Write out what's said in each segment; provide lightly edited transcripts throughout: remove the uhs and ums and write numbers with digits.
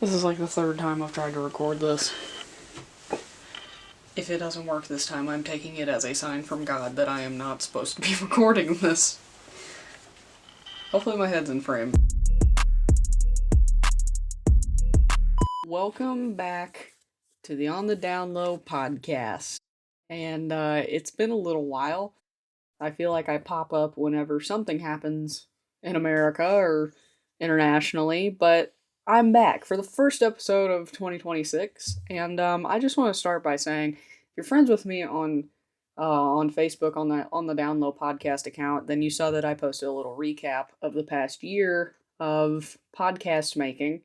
This is like the third time I've tried to record this. If it doesn't work this time, I'm taking it as a sign from God that I am not supposed to be recording this. Hopefully my head's in frame. Welcome back to the On the Down Low podcast. And it's been a little while. I feel like I pop up whenever something happens in America or internationally, but I'm back for the first episode of 2026, and I just want to start by saying, if you're friends with me on Facebook on the Download Podcast account, then you saw that I posted a little recap of the past year of podcast making,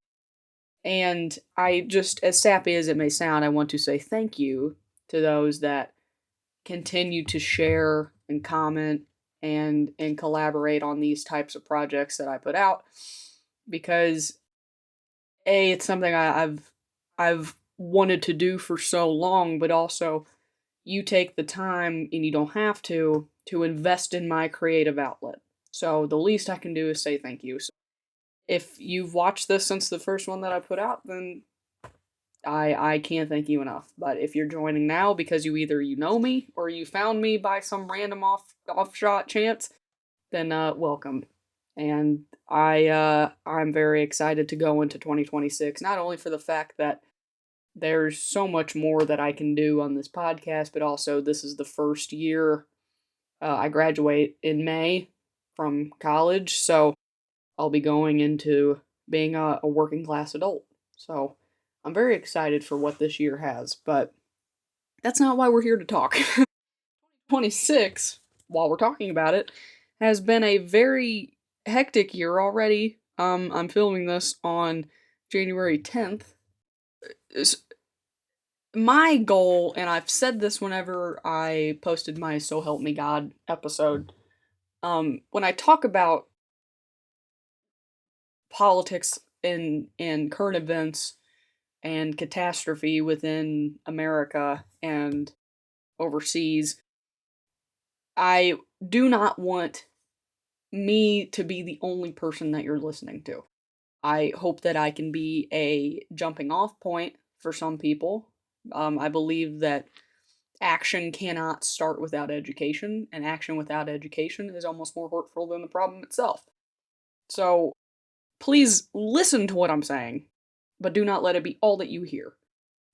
and I just, as sappy as it may sound, I want to say thank you to those that continue to share and comment and collaborate on these types of projects that I put out, because it's something I've wanted to do for so long, but also you take the time, and you don't have to invest in my creative outlet. So the least I can do is say thank you. So if you've watched this since the first one that I put out, then I can't thank you enough. But if you're joining now because you know me or you found me by some random offshot chance, then welcome. And I'm very excited to go into 2026, not only for the fact that there's so much more that I can do on this podcast, but also this is the first year I graduate in May from college, so I'll be going into being a working class adult. So I'm very excited for what this year has, but that's not why we're here to talk. 26, while we're talking about it, has been a very hectic year already. I'm filming this on January 10th. My goal, and I've said this whenever I posted my So Help Me God episode, when I talk about politics and current events and catastrophe within America and overseas, I do not want me to be the only person that you're listening to. I hope that I can be a jumping off point for some people. I believe that action cannot start without education, and action without education is almost more hurtful than the problem itself. So please listen to what I'm saying, but do not let it be all that you hear.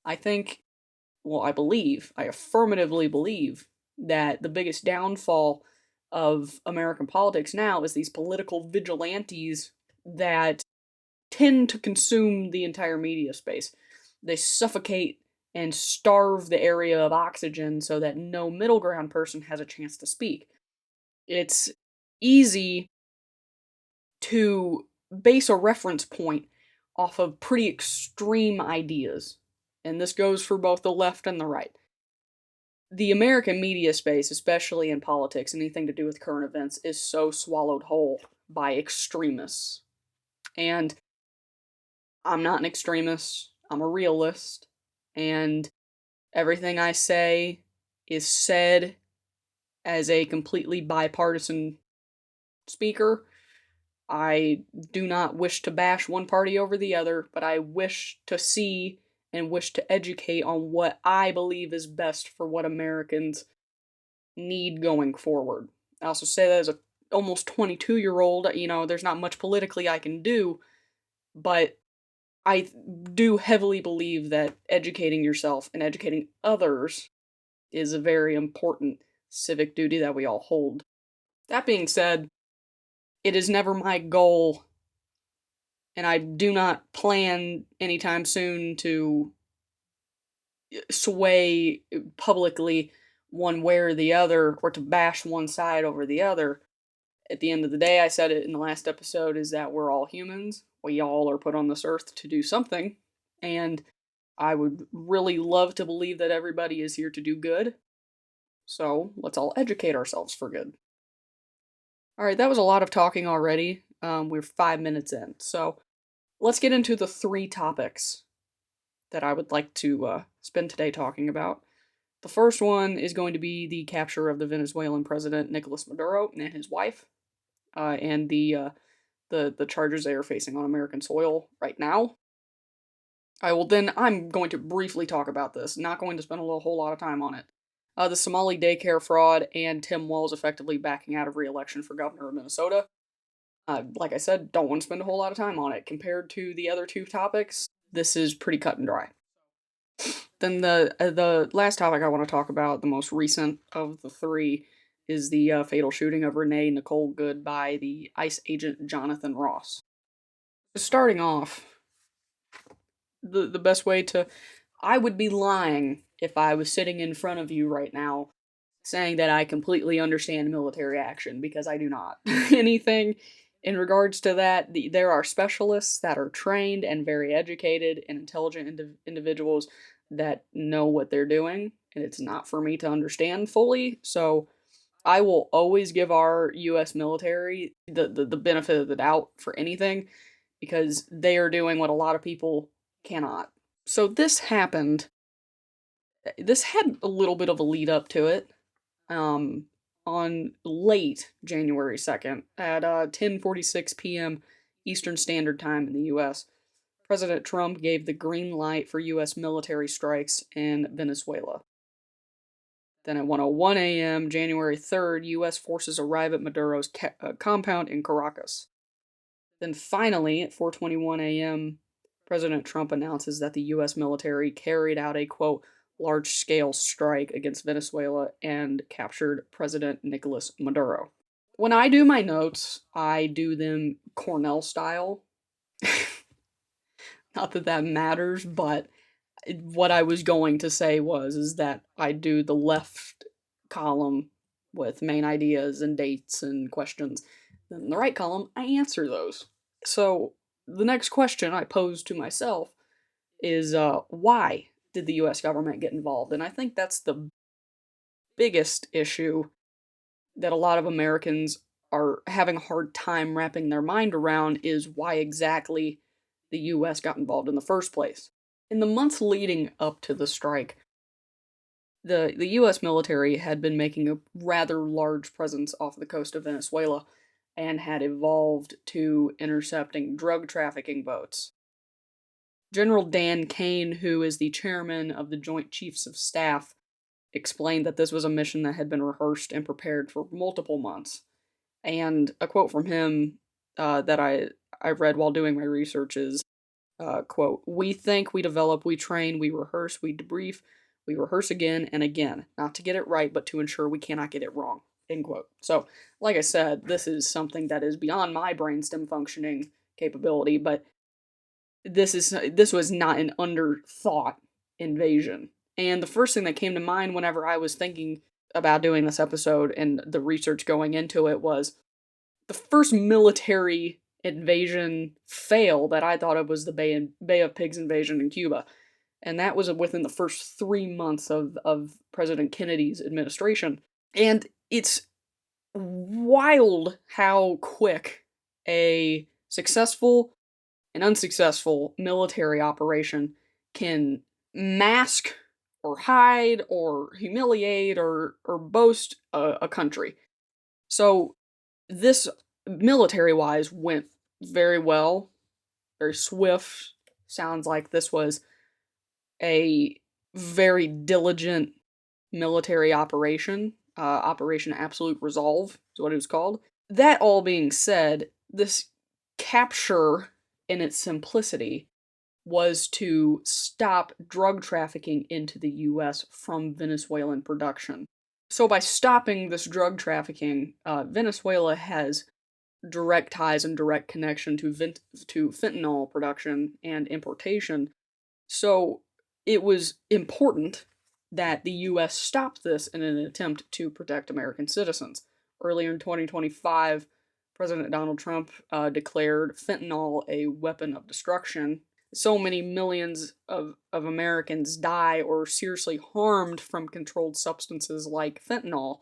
I think, well, I affirmatively believe that the biggest downfall of American politics now is these political vigilantes that tend to consume the entire media space. They suffocate and starve the area of oxygen so that no middle ground person has a chance to speak. It's easy to base a reference point off of pretty extreme ideas, and this goes for both the left and the right. The American media space, especially in politics, anything to do with current events, is so swallowed whole by extremists. And I'm not an extremist, I'm a realist, and everything I say is said as a completely bipartisan speaker. I do not wish to bash one party over the other, but I wish to see and wish to educate on what I believe is best for what Americans need going forward. I also say that as a almost 22-year-old, there's not much politically I can do, but I do heavily believe that educating yourself and educating others is a very important civic duty that we all hold. That being said, it is never my goal, and I do not plan anytime soon to sway publicly one way or the other, or to bash one side over the other. At the end of the day, I said it in the last episode, is that we're all humans. We all are put on this earth to do something, and I would really love to believe that everybody is here to do good. So let's all educate ourselves for good. Alright, that was a lot of talking already. We're 5 minutes in. So let's get into the three topics that I would like to spend today talking about. The first one is going to be the capture of the Venezuelan president Nicolas Maduro and his wife, and the charges they are facing on American soil right now. I'm going to briefly talk about this, not going to spend a whole lot of time on it. The Somali daycare fraud and Tim Walz effectively backing out of re-election for governor of Minnesota. Like I said, don't want to spend a whole lot of time on it. Compared to the other two topics, this is pretty cut and dry. Then the last topic I want to talk about, the most recent of the three, is the fatal shooting of Renee Nicole Good by the ICE agent Jonathan Ross. Starting off, the best way to, I would be lying if I was sitting in front of you right now saying that I completely understand military action, because I do not. Anything in regards to that, there are specialists that are trained and very educated and intelligent individuals that know what they're doing, and it's not for me to understand fully. So I will always give our US military the benefit of the doubt for anything, because they are doing what a lot of people cannot. So this happened. This had a little bit of a lead up to it. Um, on late January 2nd at 10:46 p.m. Eastern Standard Time in the US, President Trump gave the green light for US military strikes in Venezuela. Then at 1:01 a.m. January 3rd, US forces arrive at Maduro's compound in Caracas. Then finally, at 4:21 a.m., President Trump announces that the US military carried out a, quote, large-scale strike against Venezuela and captured President Nicolas Maduro. When I do my notes, I do them Cornell style. Not that that matters, but what I was going to say is that I do the left column with main ideas and dates and questions. Then in the right column, I answer those. So the next question I pose to myself is why did the US government get involved? And I think that's the biggest issue that a lot of Americans are having a hard time wrapping their mind around, is why exactly the US got involved in the first place. In the months leading up to the strike, the US military had been making a rather large presence off the coast of Venezuela and had evolved to intercepting drug trafficking boats. General Dan Kane, who is the chairman of the Joint Chiefs of Staff, explained that this was a mission that had been rehearsed and prepared for multiple months. And a quote from him that I read while doing my research is, quote, "We think, we develop, we train, we rehearse, we debrief, we rehearse again and again, not to get it right, but to ensure we cannot get it wrong," end quote. So, like I said, this is something that is beyond my brainstem functioning capability, but this was not an underthought invasion. And the first thing that came to mind whenever I was thinking about doing this episode and the research going into it was the first military invasion fail that I thought of was the Bay of Pigs invasion in Cuba. And that was within the first 3 months of President Kennedy's administration. And it's wild how quick a successful an unsuccessful military operation can mask or hide or humiliate or boast a country. So this, military-wise, went very well, very swift. Sounds like this was a very diligent military operation. Operation Absolute Resolve is what it was called. That all being said, this capture in its simplicity was to stop drug trafficking into the US from Venezuelan production. So by stopping this drug trafficking, Venezuela has direct ties and direct connection to fentanyl production and importation. So it was important that the US stop this in an attempt to protect American citizens. Earlier in 2025, President Donald Trump declared fentanyl a weapon of destruction. So many millions of Americans die or are seriously harmed from controlled substances like fentanyl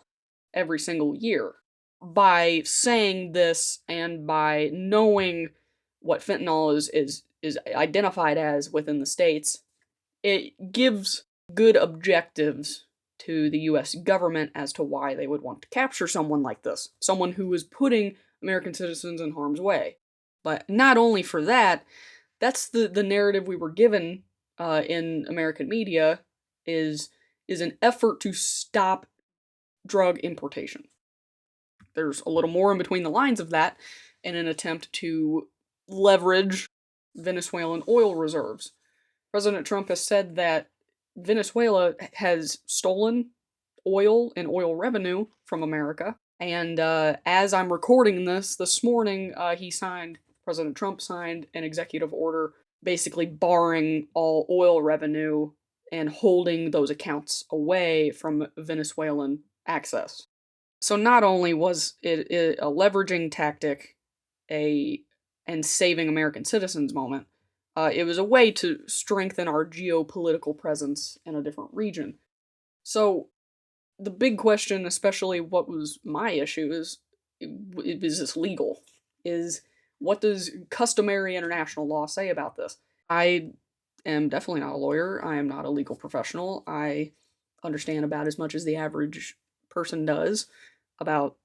every single year. By saying this and by knowing what fentanyl is identified as within the states, it gives good objectives to the US government as to why they would want to capture someone like this, someone who is putting American citizens in harm's way. But not only for that, that's the narrative we were given in American media is an effort to stop drug importation. There's a little more in between the lines of that in an attempt to leverage Venezuelan oil reserves. President Trump has said that Venezuela has stolen oil and oil revenue from America. And as I'm recording this morning, President Trump signed an executive order basically barring all oil revenue and holding those accounts away from Venezuelan access. So not only was it a leveraging tactic, and saving American citizens moment, it was a way to strengthen our geopolitical presence in a different region. So the big question, especially what was my issue, is this legal? What does customary international law say about this? I am definitely not a lawyer. I am not a legal professional. I understand about as much as the average person does about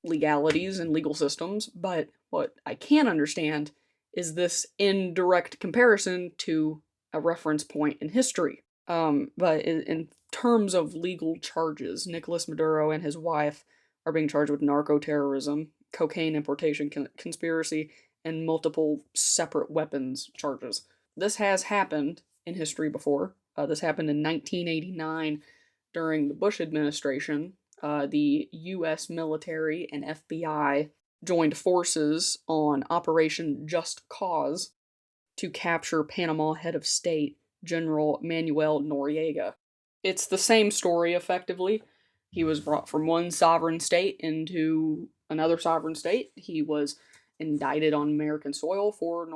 legalities and legal systems, but what I can understand is this in direct comparison to a reference point in history. But in terms of legal charges, Nicolas Maduro and his wife are being charged with narco-terrorism, cocaine importation conspiracy, and multiple separate weapons charges. This has happened in history before. This happened in 1989 during the Bush administration. The U.S. military and FBI joined forces on Operation Just Cause to capture Panama head of state General Manuel Noriega. It's the same story, effectively. He was brought from one sovereign state into another sovereign state. He was indicted on American soil for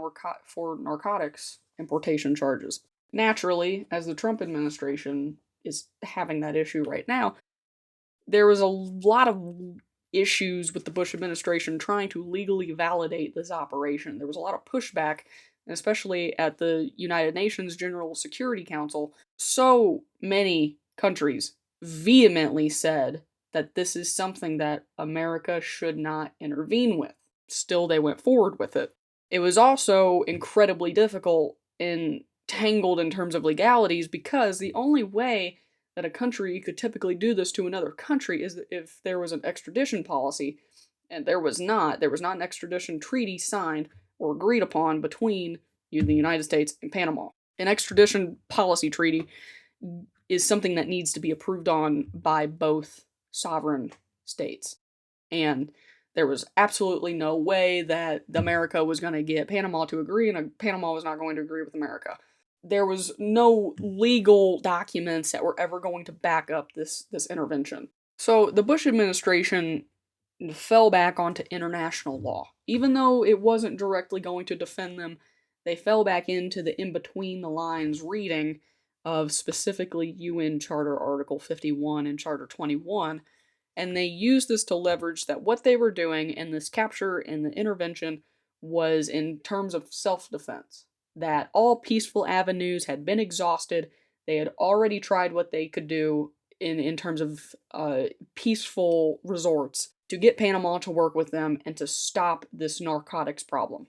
narcotics importation charges. Naturally, as the Trump administration is having that issue right now, there was a lot of issues with the Bush administration trying to legally validate this operation. There was a lot of pushback, especially at the United Nations General Security Council. So many countries vehemently said that this is something that America should not intervene with. Still, they went forward with it. It was also incredibly difficult and tangled in terms of legalities because the only way that a country could typically do this to another country is if there was an extradition policy, and there was not. There was not an extradition treaty signed or agreed upon between the United States and Panama. An extradition policy treaty is something that needs to be approved on by both sovereign states. And there was absolutely no way that America was going to get Panama to agree, and Panama was not going to agree with America. There was no legal documents that were ever going to back up this intervention. So the Bush administration fell back onto international law. Even though it wasn't directly going to defend them, they fell back into the in-between-the-lines reading of specifically UN Charter Article 51 and Charter 21, and they used this to leverage that what they were doing in this capture and the intervention was in terms of self-defense. That all peaceful avenues had been exhausted. They had already tried what they could do in terms of peaceful resorts to get Panama to work with them and to stop this narcotics problem.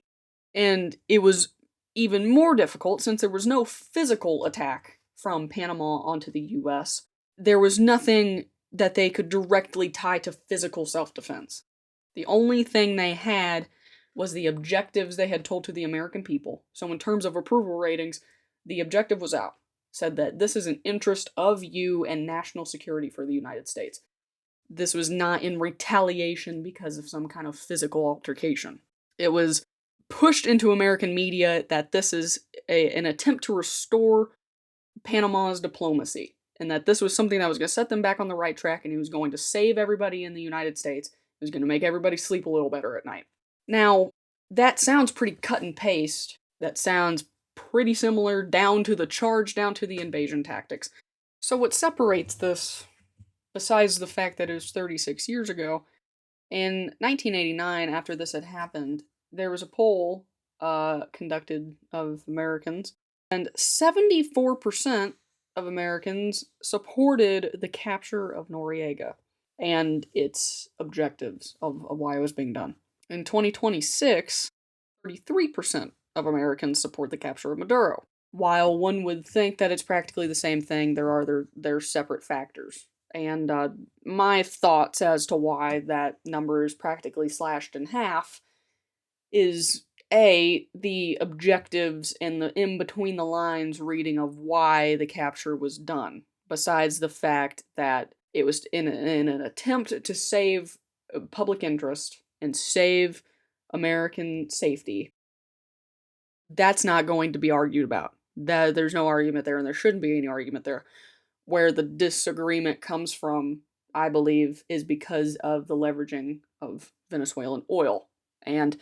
And it was even more difficult since there was no physical attack from Panama onto the U.S. There was nothing that they could directly tie to physical self-defense. The only thing they had was the objectives they had told to the American people. So in terms of approval ratings, the objective was out. Said that this is an interest of you and national security for the United States. This was not in retaliation because of some kind of physical altercation. It was pushed into American media that this is an attempt to restore Panama's diplomacy, and that this was something that was going to set them back on the right track, and it was going to save everybody in the United States. It was going to make everybody sleep a little better at night. Now, that sounds pretty cut and paste. That sounds pretty similar down to the charge, down to the invasion tactics. So what separates this, besides the fact that it was 36 years ago, in 1989, after this had happened, there was a poll conducted of Americans, and 74% of Americans supported the capture of Noriega and its objectives of why it was being done. In 2026, 33% of Americans support the capture of Maduro. while one would think that it's practically the same thing, they're separate factors. And my thoughts as to why that number is practically slashed in half is the objectives and the in between the lines reading of why the capture was done, besides the fact that it was in an attempt to save public interest and save American safety. That's not going to be argued about. There's no argument there, and there shouldn't be any argument there. Where the disagreement comes from, I believe, is because of the leveraging of Venezuelan oil. And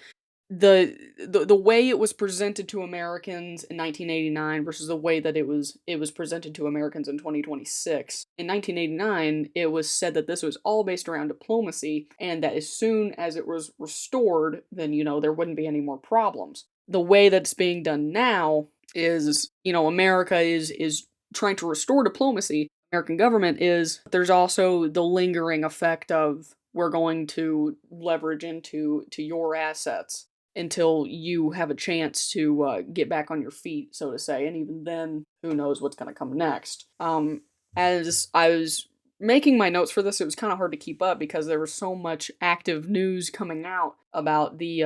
the way it was presented to Americans in 1989 versus the way that it was presented to Americans in 2026. In 1989, it was said that this was all based around diplomacy, and that as soon as it was restored, then there wouldn't be any more problems. The way that's being done now is, America is trying to restore diplomacy. American government is. There's also the lingering effect of, we're going to leverage into your assets until you have a chance to get back on your feet, so to say. And even then, who knows what's going to come next. As I was making my notes for this, it was kind of hard to keep up because there was so much active news coming out about the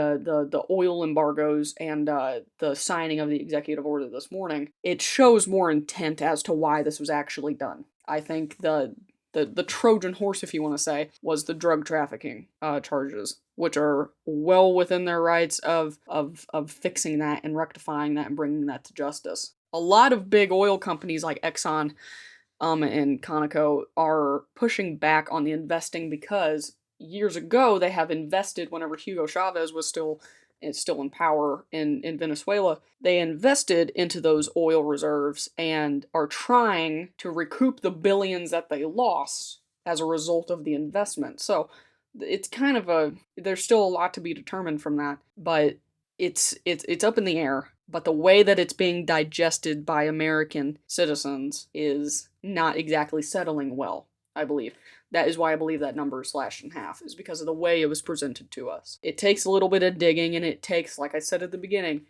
oil embargoes and the signing of the executive order this morning. It shows more intent as to why this was actually done. I think the Trojan horse, if you want to say, was the drug trafficking charges, which are well within their rights of fixing that and rectifying that and bringing that to justice. A lot of big oil companies like Exxon and Conoco are pushing back on the investing because years ago they have invested, whenever Hugo Chavez was still in power in Venezuela, they invested into those oil reserves and are trying to recoup the billions that they lost as a result of the investment. So it's kind of there's still a lot to be determined from that, but it's up in the air. But the way that it's being digested by American citizens is not exactly settling well, I believe. That is why I believe that number is slashed in half, is because of the way it was presented to us. It takes a little bit of digging, and it takes, like I said at the beginning,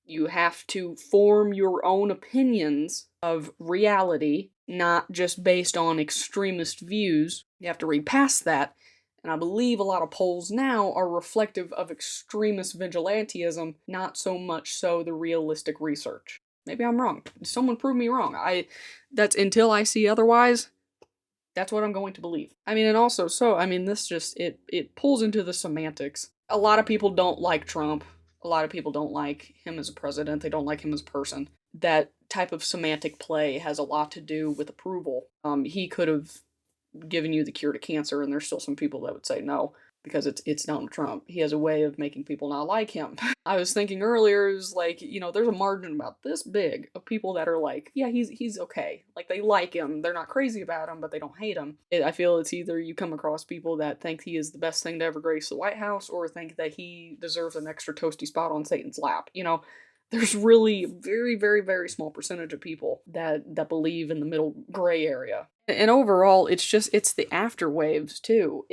you have to form your own opinions of reality, not just based on extremist views. You have to read past that, and I believe a lot of polls now are reflective of extremist vigilantism, not so much so the realistic research. Maybe I'm wrong. Someone prove me wrong. That's until I see otherwise. That's what I'm going to believe. And also, this just, it pulls into the semantics. A lot of people don't like Trump. A lot of people don't like him as a president. They don't like him as a person. That type of semantic play has a lot to do with approval. He could have given you the cure to cancer, and there's still some people that would say no, because it's Donald Trump. He has a way of making people not like him. I was thinking earlier, it was like, there's a margin about this big of people that are like, yeah, he's okay. Like, they like him. They're not crazy about him, but they don't hate him. I feel it's either you come across people that think he is the best thing to ever grace the White House, or think that he deserves an extra toasty spot on Satan's lap. There's really a very, very, very small percentage of people that believe in the middle gray area. And overall, it's the afterwaves, too.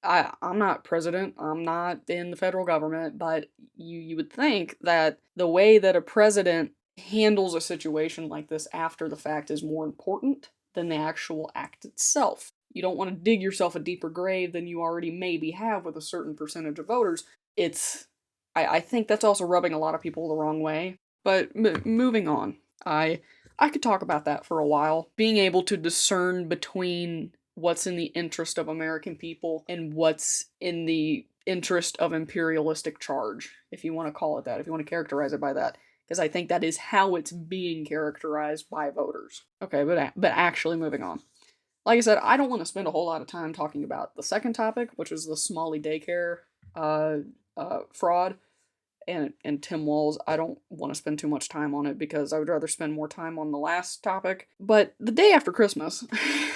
I'm not president, I'm not in the federal government, but you would think that the way that a president handles a situation like this after the fact is more important than the actual act itself. You don't want to dig yourself a deeper grave than you already maybe have with a certain percentage of voters. I think that's also rubbing a lot of people the wrong way. But moving on, I could talk about that for a while. Being able to discern between what's in the interest of American people and what's in the interest of imperialistic charge, if you want to call it that, if you want to characterize it by that. Because I think that is how it's being characterized by voters. Okay, but actually moving on. Like I said, I don't want to spend a whole lot of time talking about the second topic, which is the Smalley daycare fraud. And Tim Walz. I don't want to spend too much time on it because I would rather spend more time on the last topic. But the day after Christmas,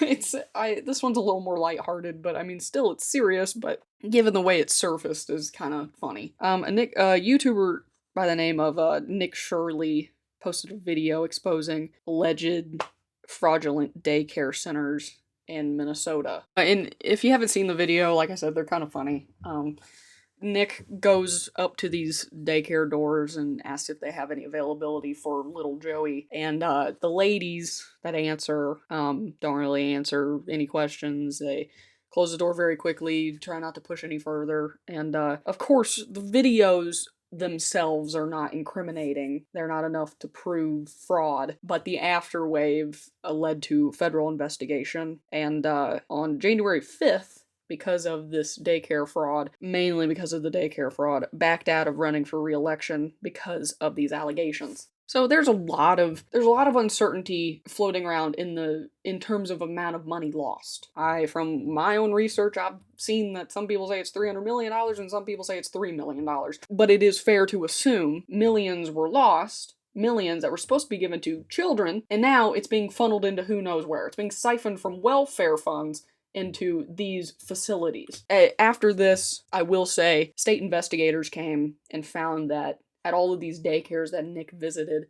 this one's a little more lighthearted, but still it's serious, but given the way it's surfaced is kind of funny. A YouTuber by the name of Nick Shirley posted a video exposing alleged fraudulent daycare centers in Minnesota. And if you haven't seen the video, like I said, they're kind of funny. Nick goes up to these daycare doors and asks if they have any availability for little Joey. And the ladies that answer don't really answer any questions. They close the door very quickly, try not to push any further. And of course, the videos themselves are not incriminating. They're not enough to prove fraud, but the afterwave led to federal investigation. And on January 5th, because of this daycare fraud, mainly because of the daycare fraud, backed out of running for re-election because of these allegations. So there's a lot of uncertainty floating around in terms of amount of money lost. From my own research, I've seen that some people say it's $300 million and some people say it's $3 million. But it is fair to assume millions were lost, millions that were supposed to be given to children, and now it's being funneled into who knows where. It's being siphoned from welfare funds into these facilities. After this, I will say, state investigators came and found that at all of these daycares that Nick visited,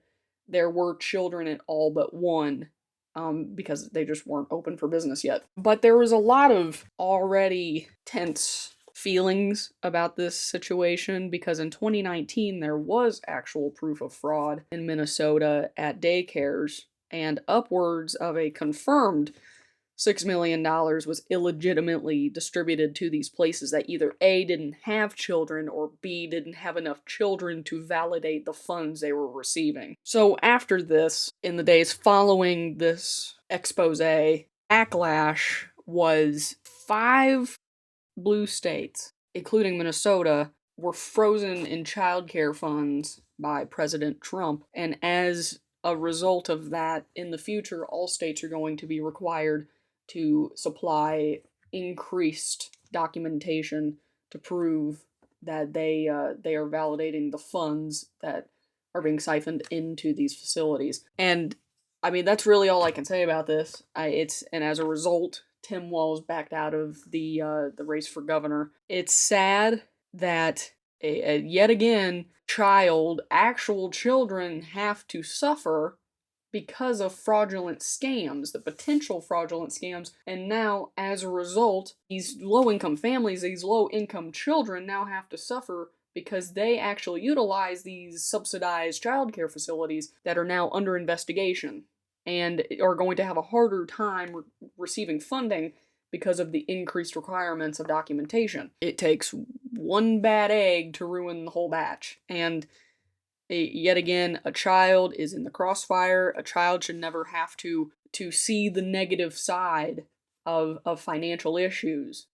there were children at all but one, because they just weren't open for business yet. But there was a lot of already tense feelings about this situation because in 2019 there was actual proof of fraud in Minnesota at daycares, and upwards of a confirmed $6 million was illegitimately distributed to these places that either A, didn't have children, or B, didn't have enough children to validate the funds they were receiving. So after this, in the days following this expose, backlash was 5 blue states, including Minnesota, were frozen in childcare funds by President Trump. And as a result of that, in the future, all states are going to be required to supply increased documentation to prove that they are validating the funds that are being siphoned into these facilities. And I mean, that's really all I can say about this. And as a result, Tim Walz backed out of the race for governor. It's sad that yet again, actual children have to suffer because of fraudulent scams, the potential fraudulent scams, and now, as a result, these low-income families, these low-income children now have to suffer because they actually utilize these subsidized childcare facilities that are now under investigation and are going to have a harder time receiving funding because of the increased requirements of documentation. It takes one bad egg to ruin the whole batch, and yet again, a child is in the crossfire. A child should never have to see the negative side of financial issues.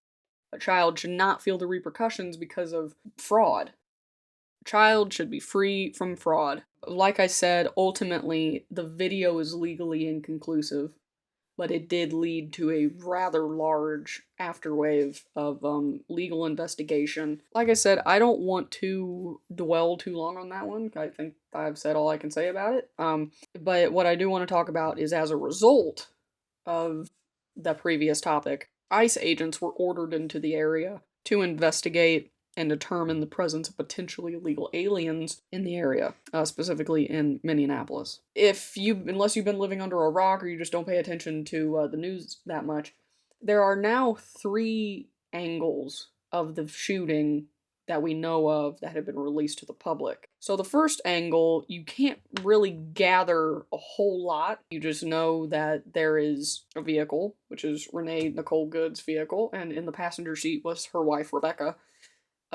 A child should not feel the repercussions because of fraud. A child should be free from fraud. Like I said, ultimately, the video is legally inconclusive, but it did lead to a rather large afterwave of legal investigation. Like I said, I don't want to dwell too long on that one. I think I've said all I can say about it. But what I do want to talk about is, as a result of the previous topic, ICE agents were ordered into the area to investigate and determine the presence of potentially illegal aliens in the area, specifically in Minneapolis. Unless you've been living under a rock or you just don't pay attention to the news that much, there are now 3 angles of the shooting that we know of that have been released to the public. So the first angle, you can't really gather a whole lot. You just know that there is a vehicle, which is Renee Nicole Good's vehicle, and in the passenger seat was her wife, Rebecca.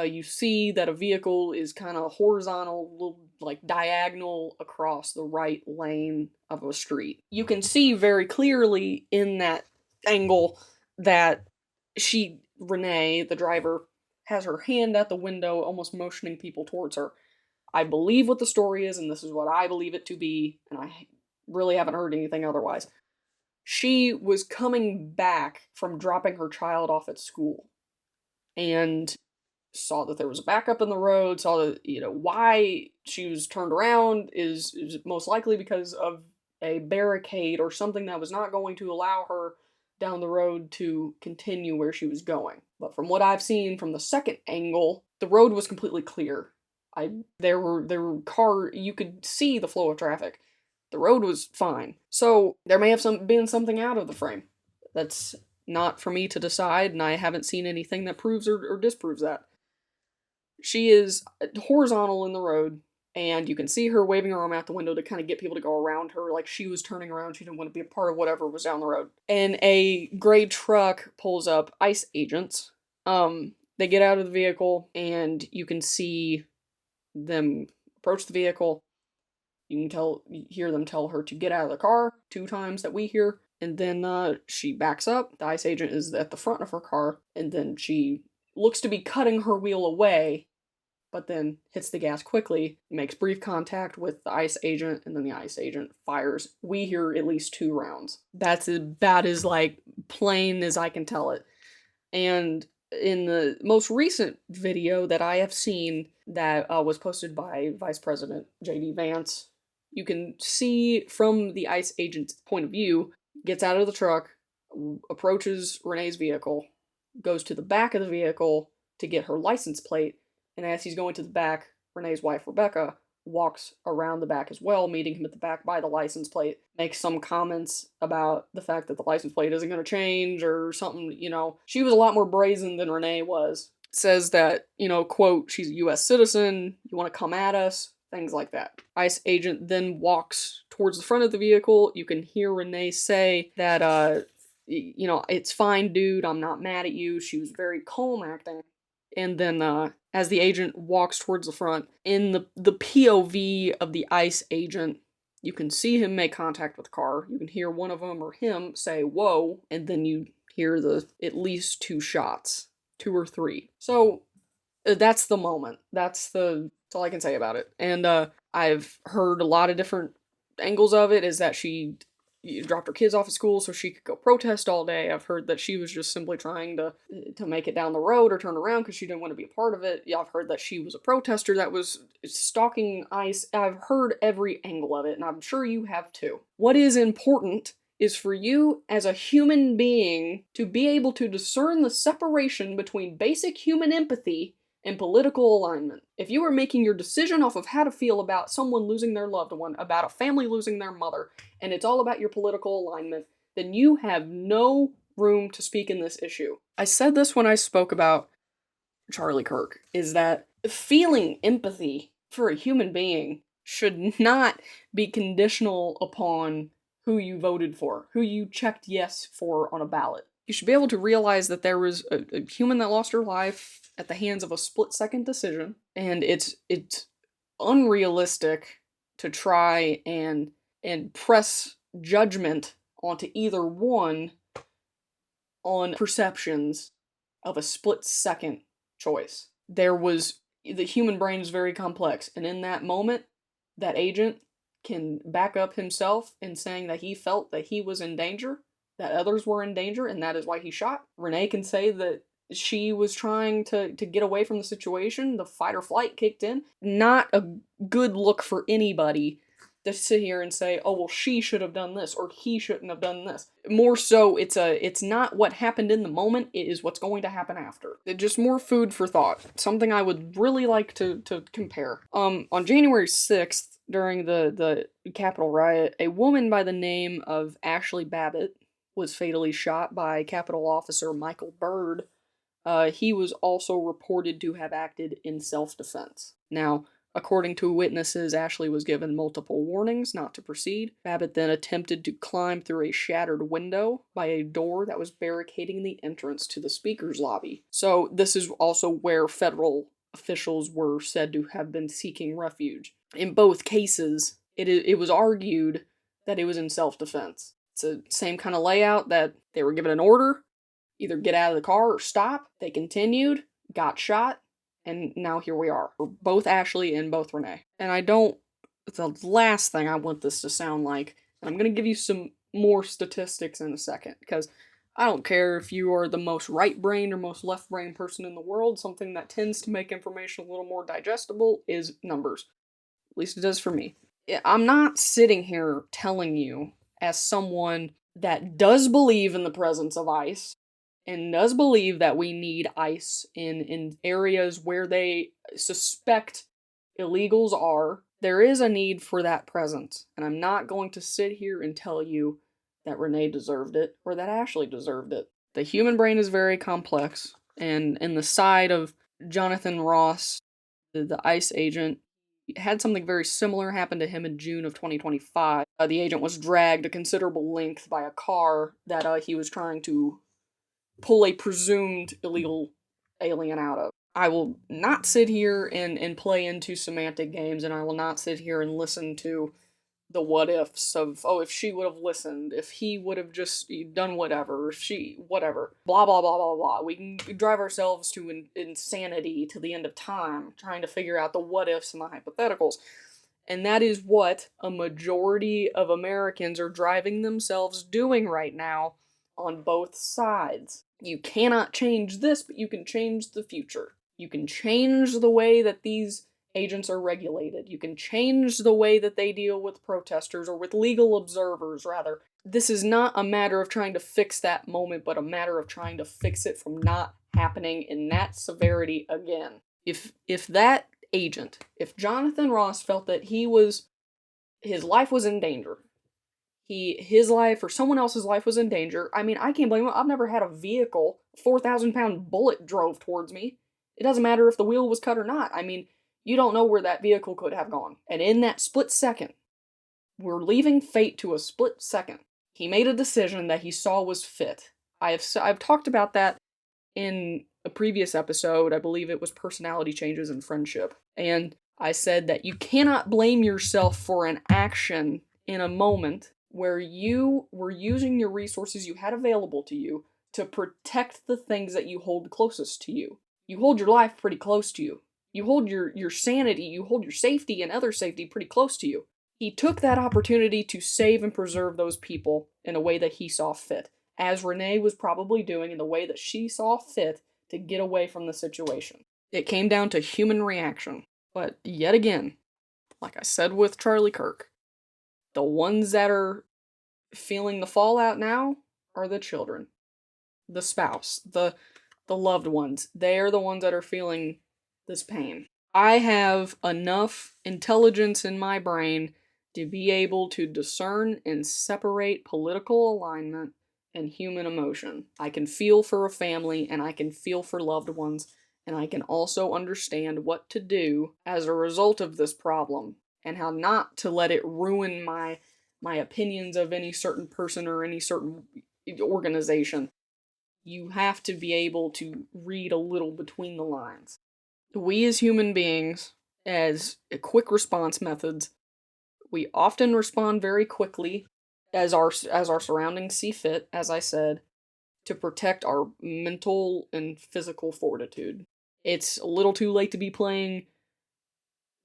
You see that a vehicle is kind of horizontal, like diagonal across the right lane of a street. You can see very clearly in that angle that Renee, the driver, has her hand at the window, almost motioning people towards her. I believe what the story is, and this is what I believe it to be, and I really haven't heard anything otherwise. She was coming back from dropping her child off at school, and saw that there was a backup in the road, saw that, why she was turned around is most likely because of a barricade or something that was not going to allow her down the road to continue where she was going. But from what I've seen from the second angle, the road was completely clear. There were you could see the flow of traffic. The road was fine. So there may have been something out of the frame. That's not for me to decide, and I haven't seen anything that proves or disproves that. She is horizontal in the road, and you can see her waving her arm out the window to kind of get people to go around her, like she was turning around, she didn't want to be a part of whatever was down the road. And a gray truck pulls up, ICE agents. They get out of the vehicle, and you can see them approach the vehicle. You can hear them tell her to get out of the car 2 times that we hear, and then she backs up. The ICE agent is at the front of her car, and then she looks to be cutting her wheel away, but then hits the gas quickly, makes brief contact with the ICE agent, and then the ICE agent fires. We hear at least 2 rounds. That's about as, like, plain as I can tell it. And in the most recent video that I have seen that was posted by Vice President J.D. Vance, you can see from the ICE agent's point of view, gets out of the truck, approaches Renee's vehicle, goes to the back of the vehicle to get her license plate, and as he's going to the back, Renee's wife, Rebecca, walks around the back as well, meeting him at the back by the license plate, makes some comments about the fact that the license plate isn't going to change or something, you know. She was a lot more brazen than Renee was. Says that, you know, quote, she's a U.S. citizen, you want to come at us, things like that. ICE agent then walks towards the front of the vehicle. You can hear Renee say that, you know, it's fine, dude, I'm not mad at you. She was very calm acting. And then, as the agent walks towards the front, in the POV of the ICE agent, you can see him make contact with the car. You can hear one of them or him say, whoa, and then you hear at least 2 shots. 2 or 3. So, that's the moment. That's all I can say about it. And, I've heard a lot of different angles of it, is that she dropped her kids off at school so she could go protest all day. I've heard that she was just simply trying to make it down the road or turn around because she didn't want to be a part of it. Yeah, I've heard that she was a protester that was stalking ICE. I've heard every angle of it, and I'm sure you have too. What is important is for you as a human being to be able to discern the separation between basic human empathy and political alignment. If you are making your decision off of how to feel about someone losing their loved one, about a family losing their mother, and it's all about your political alignment, then you have no room to speak in this issue. I said this when I spoke about Charlie Kirk, is that feeling empathy for a human being should not be conditional upon who you voted for, who you checked yes for on a ballot. You should be able to realize that there was a human that lost her life at the hands of a split-second decision, and it's unrealistic to try and press judgment onto either one on perceptions of a split-second choice. The human brain is very complex, and in that moment, that agent can back up himself in saying that he felt that he was in danger, that others were in danger, and that is why he shot. Renee can say that she was trying to get away from the situation, the fight or flight kicked in. Not a good look for anybody to sit here and say, oh, well, she should have done this, or he shouldn't have done this. More so, it's not what happened in the moment, it is what's going to happen after. It's just more food for thought. Something I would really like to compare. On January 6th, during the Capitol riot, a woman by the name of Ashley Babbitt was fatally shot by Capitol officer Michael Byrd. He was also reported to have acted in self-defense. Now, according to witnesses, Ashley was given multiple warnings not to proceed. Babbitt then attempted to climb through a shattered window by a door that was barricading the entrance to the speaker's lobby. So this is also where federal officials were said to have been seeking refuge. In both cases, it was argued that it was in self-defense. It's the same kind of layout, that they were given an order, either get out of the car or stop. They continued, got shot, and now here we are. For both Ashley and both Renee. And the last thing I want this to sound like, and I'm going to give you some more statistics in a second, because I don't care if you are the most right-brained or most left-brained person in the world, something that tends to make information a little more digestible is numbers. At least it does for me. I'm not sitting here telling you, as someone that does believe in the presence of ICE, and does believe that we need ICE in areas where they suspect illegals are, there is a need for that presence. And I'm not going to sit here and tell you that Renee deserved it, or that Ashley deserved it. The human brain is very complex, and in the side of Jonathan Ross the ICE agent had something very similar happen to him in June of 2025. The agent was dragged a considerable length by a car that he was trying to pull a presumed illegal alien out of. I will not sit here and play into semantic games, and I will not sit here and listen to the what ifs of, oh, if she would have listened, if he would have just done whatever, if she, whatever, blah, blah, blah, blah, blah. We can drive ourselves to insanity to the end of time, trying to figure out the what ifs and the hypotheticals. And that is what a majority of Americans are driving themselves doing right now on both sides. You cannot change this, but you can change the future. You can change the way that these agents are regulated. You can change the way that they deal with protesters, or with legal observers, rather. This is not a matter of trying to fix that moment, but a matter of trying to fix it from not happening in that severity again. If that agent, if Jonathan Ross felt that his life was in danger, his life or someone else's life was in danger, I mean, I can't blame him. I've never had a vehicle, 4,000-pound bullet drove towards me. It doesn't matter if the wheel was cut or not. I mean, you don't know where that vehicle could have gone. And in that split second, we're leaving fate to a split second. He made a decision that he saw was fit. I've talked about that in a previous episode. I believe it was personality changes in friendship. And I said that you cannot blame yourself for an action in a moment where you were using your resources you had available to you to protect the things that you hold closest to you. You hold your life pretty close to you. You hold your sanity, you hold your safety and other safety pretty close to you. He took that opportunity to save and preserve those people in a way that he saw fit, as Renee was probably doing in the way that she saw fit to get away from the situation. It came down to human reaction. But yet again, like I said with Charlie Kirk, the ones that are feeling the fallout now are the children, the spouse, the loved ones. They're the ones that are feeling this pain. I have enough intelligence in my brain to be able to discern and separate political alignment and human emotion. I can feel for a family, and I can feel for loved ones, and I can also understand what to do as a result of this problem, and how not to let it ruin my opinions of any certain person or any certain organization. You have to be able to read a little between the lines. We as human beings, as quick response methods, we often respond very quickly as our surroundings see fit, as I said, to protect our mental and physical fortitude. It's a little too late to be playing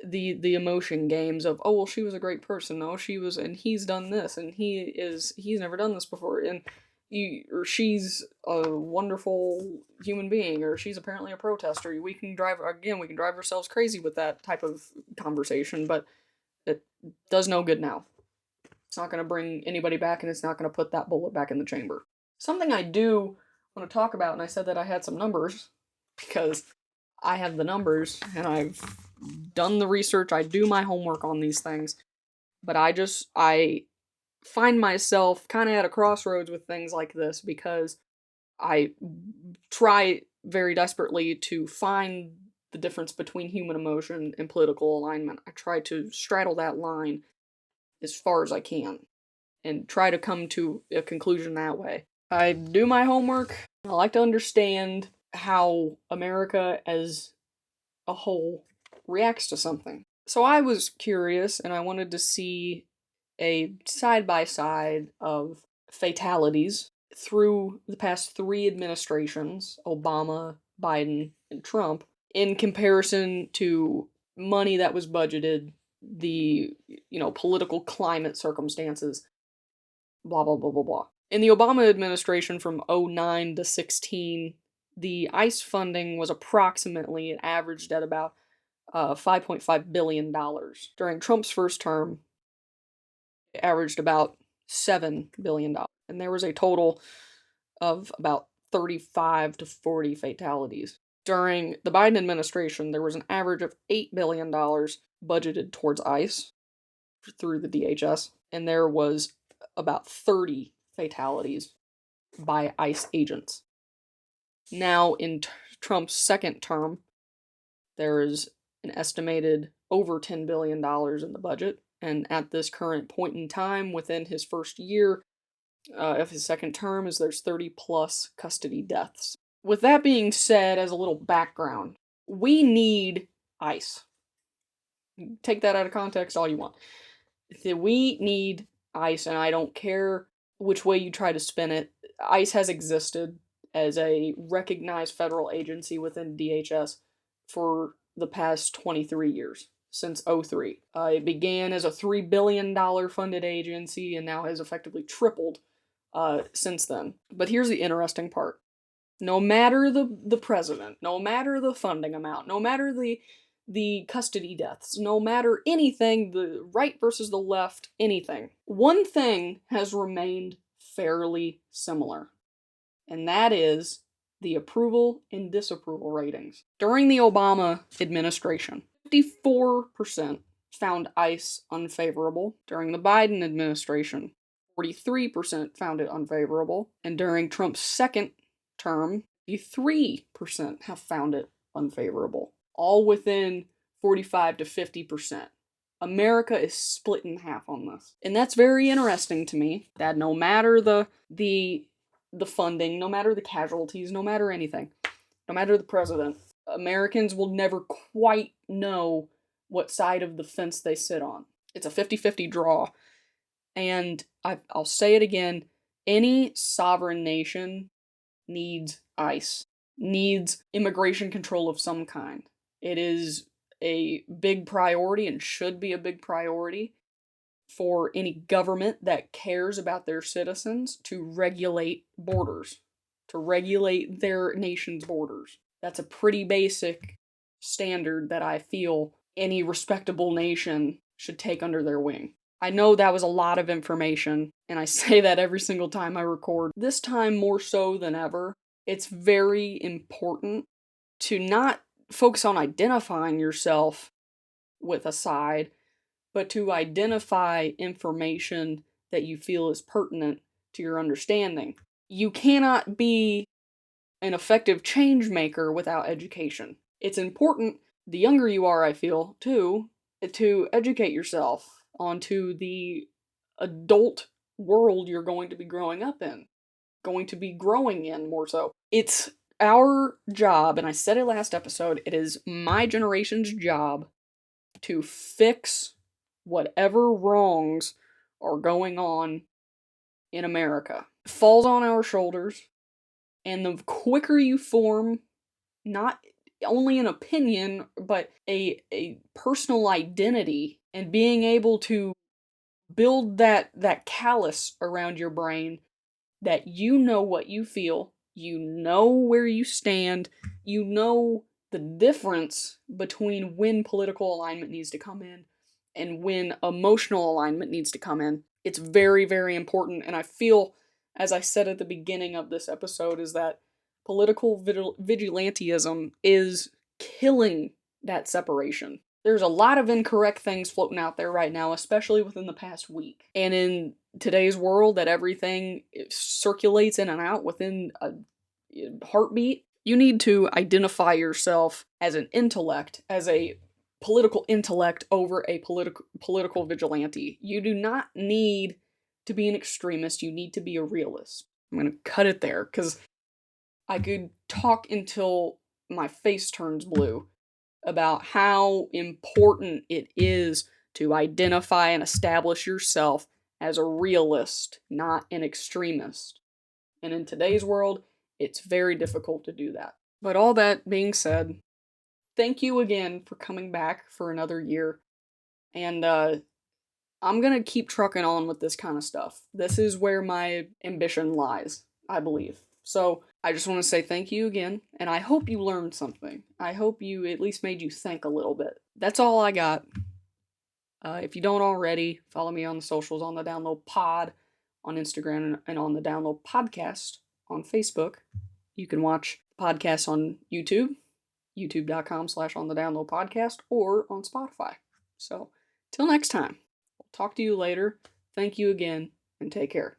the emotion games of, oh, well, she was a great person, oh, she was, and he's done this, and he's never done this before, and or she's a wonderful human being, or she's apparently a protester. We can drive ourselves crazy with that type of conversation, but it does no good now. It's not going to bring anybody back, and it's not going to put that bullet back in the chamber. Something I do want to talk about, and I said that I had some numbers, because I have the numbers, and I've done the research, I do my homework on these things, but I find myself kind of at a crossroads with things like this, because I try very desperately to find the difference between human emotion and political alignment. I try to straddle that line as far as I can and try to come to a conclusion that way. I do my homework. I like to understand how America as a whole reacts to something. So I was curious, and I wanted to see a side-by-side of fatalities through the past 3 administrations, Obama, Biden, and Trump, in comparison to money that was budgeted, the, political climate circumstances, blah, blah, blah, blah, blah. In the Obama administration from 2009 to 2016, the ICE funding was approximately, it averaged at about $5.5 billion. During Trump's first term, it averaged about $7 billion. And there was a total of about 35 to 40 fatalities. During the Biden administration, there was an average of $8 billion budgeted towards ICE through the DHS, and there was about 30 fatalities by ICE agents. Now, in Trump's second term, there is an estimated over $10 billion in the budget. And at this current point in time, within his first year of his second term, there's 30 plus custody deaths. With that being said, as a little background, we need ICE. Take that out of context all you want. We need ICE, and I don't care which way you try to spin it. ICE has existed as a recognized federal agency within DHS for the past 23 years, since 03. It began as a $3 billion funded agency and now has effectively tripled since then. But here's the interesting part. No matter the president, no matter the funding amount, no matter the custody deaths, no matter anything, the right versus the left, anything, one thing has remained fairly similar, and that is the approval and disapproval ratings. During the Obama administration, 54% found ICE unfavorable. During the Biden administration, 43% found it unfavorable. And during Trump's second term, 53% have found it unfavorable. All within 45 to 50%. America is split in half on this. And that's very interesting to me, that no matter the funding, no matter the casualties, no matter anything, no matter the president, Americans will never quite know what side of the fence they sit on. It's a 50-50 draw. And I'll say it again, any sovereign nation needs ICE, needs immigration control of some kind. It is a big priority and should be a big priority for any government that cares about their citizens to regulate borders, to regulate their nation's borders. That's a pretty basic standard that I feel any respectable nation should take under their wing. I know that was a lot of information, and I say that every single time I record. This time more so than ever, it's very important to not focus on identifying yourself with a side, but to identify information that you feel is pertinent to your understanding. You cannot be an effective change maker without education. It's important, the younger you are, I feel, too, to educate yourself onto the adult world you're going to be growing up in, going to be growing in more so. It's our job, and I said it last episode, it is my generation's job to fix whatever wrongs are going on in America. It falls on our shoulders, and the quicker you form not only an opinion, but a personal identity, and being able to build that callus around your brain that you know what you feel, you know where you stand, you know the difference between when political alignment needs to come in and when emotional alignment needs to come in. It's very, very important, and I feel, as I said at the beginning of this episode, is that political vigilantism is killing that separation. There's a lot of incorrect things floating out there right now, especially within the past week. And in today's world that everything circulates in and out within a heartbeat, you need to identify yourself as an intellect, as a political intellect over a political vigilante. You do not need to be an extremist, you need to be a realist. I'm going to cut it there, because I could talk until my face turns blue about how important it is to identify and establish yourself as a realist, not an extremist. And in today's world, it's very difficult to do that. But all that being said, thank you again for coming back for another year. And I'm going to keep trucking on with this kind of stuff. This is where my ambition lies, I believe. So I just want to say thank you again, and I hope you learned something. I hope you at least made you think a little bit. That's all I got. If you don't already, follow me on the socials, on the Download Pod on Instagram and on the Download Podcast on Facebook. You can watch podcasts on YouTube, youtube.com/on the Download Podcast, or on Spotify. So till next time, I'll talk to you later. Thank you again, and take care.